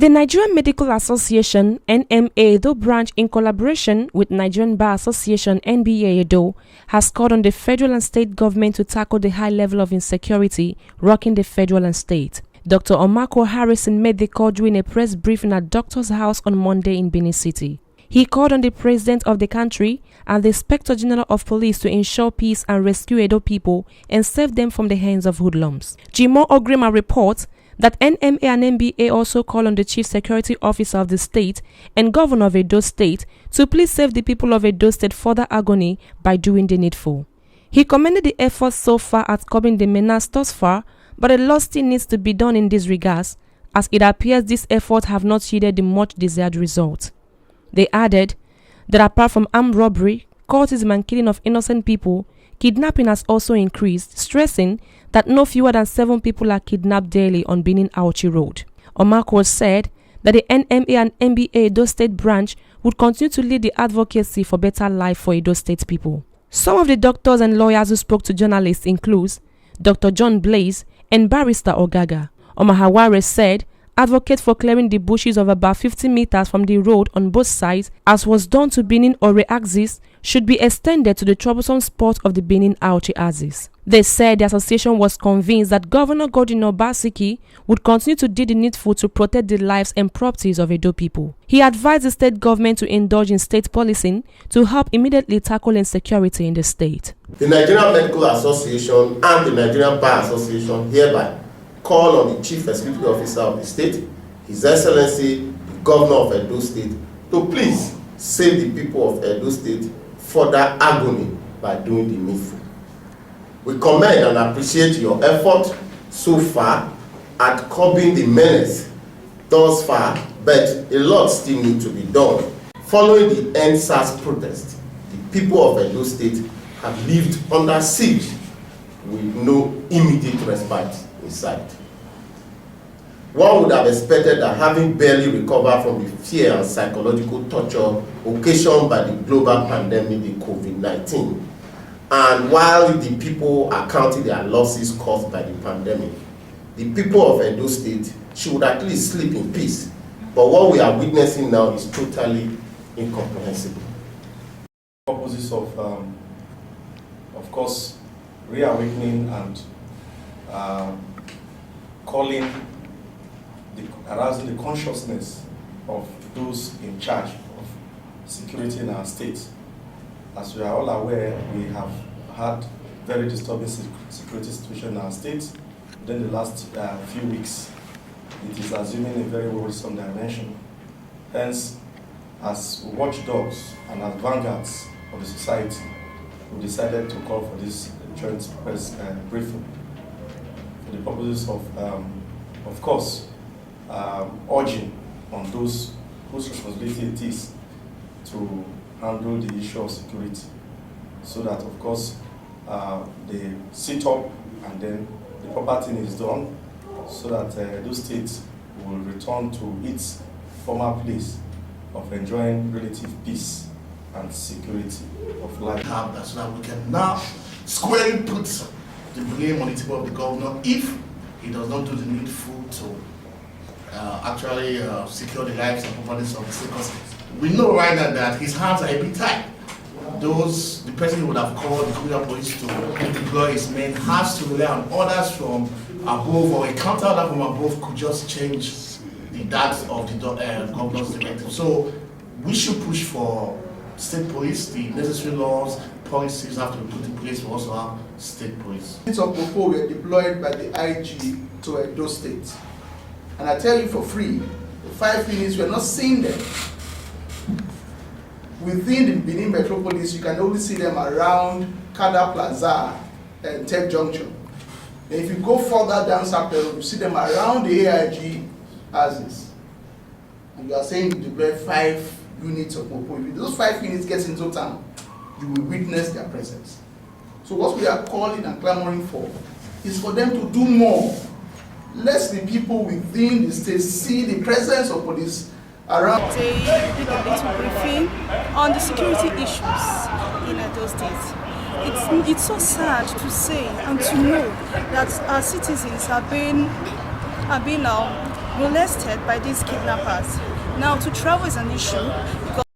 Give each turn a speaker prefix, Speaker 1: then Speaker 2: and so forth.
Speaker 1: The Nigerian Medical Association (NMA), Edo branch in collaboration with Nigerian Bar Association (NBA) Edo, has called on the federal and state government to tackle the high level of insecurity rocking the federal and state. Dr. Omako Harrison made the call during a press briefing at Doctor's House on Monday in Benin City. He called on the President of the country and the Inspector General of Police to ensure peace and rescue Edo people and save them from the hands of hoodlums. Jimoh Ogrima reports that NMA and NBA also call on the Chief Security Officer of the state and Governor of Edo State to please save the people of Edo State further agony by doing the needful. He commended the efforts so far at curbing the menace thus far, but a lot still needs to be done in these regards, as it appears these efforts have not yielded the much desired result. They added that apart from armed robbery, cultism and killing of innocent people, kidnapping has also increased, stressing that no fewer than 7 people are kidnapped daily on Benin-Auchi Road. Omako said that the NMA and NBA Edo State branch would continue to lead the advocacy for better life for Edo State people. Some of the doctors and lawyers who spoke to journalists include Dr. John Blaze and Barrister Ogaga. Omahaware said advocate for clearing the bushes of about 50 meters from the road on both sides, as was done to Benin-Ore axis, should be extended to the troublesome spot of the Benin-Auchi axis. They said the association was convinced that Governor Godwin Obaseki would continue to do the needful to protect the lives and properties of Edo people. He advised the state government to indulge in state policing to help immediately tackle insecurity in the state.
Speaker 2: The Nigerian Medical Association and the Nigerian Bar Association hereby call on the Chief Executive Officer of the state, His Excellency, the Governor of Edo State, to please save the people of Edo State further agony by doing the needful. We commend and appreciate your effort so far at curbing the menace thus far, but a lot still needs to be done. Following the EndSARS protest, the people of Edo State have lived under siege with no immediate respite in sight. One would have expected that, having barely recovered from the fear and psychological torture occasioned by the global pandemic, the COVID-19, and while the people are counting their losses caused by the pandemic, the people of Edo State should at least sleep in peace. But what we are witnessing now is totally incomprehensible.
Speaker 3: Purposes of course, reawakening and arousing the consciousness of those in charge of security in our state. As we are all aware, we have had very disturbing security situation in our state. Within the last few weeks, it is assuming a very worrisome dimension. Hence, as watchdogs and as vanguards of the society, we decided to call for this joint press briefing for the purposes of course, urging on those whose responsibility it is to handle the issue of security, so that, of course, they sit up and then the proper thing is done, so that those states will return to its former place of enjoying relative peace and security of life.
Speaker 4: So that we can now squarely put the blame on the table of the governor if he does not do the needful to actually secure the lives and properties of the citizens. We know right now that his hands are a bit tied. The president would have called the criminal police to deploy his men, has to rely on orders from above, or a counter order from above could just change that of the governor's directive. So we should push for state police. The necessary laws, policies have to be put in place for us to have state police.
Speaker 5: Units of Popo were deployed by the IG to Edo State. And I tell you for free, the 5 units, we're not seeing them. Within the Benin metropolis, you can only see them around Kada Plaza and Tech Junction. And if you go further down Sapero, you see them around the AIG houses. And you are saying you deploy 5 units of Popo. If those 5 units get into town, you will witness their presence. So what we are calling and clamoring for is for them to do more. Let the people within the state see the presence of police around.
Speaker 6: They did a little briefing on the security issues in Edo State. It's so sad to say and to know that our citizens are being molested by these kidnappers. Now, to travel is an issue because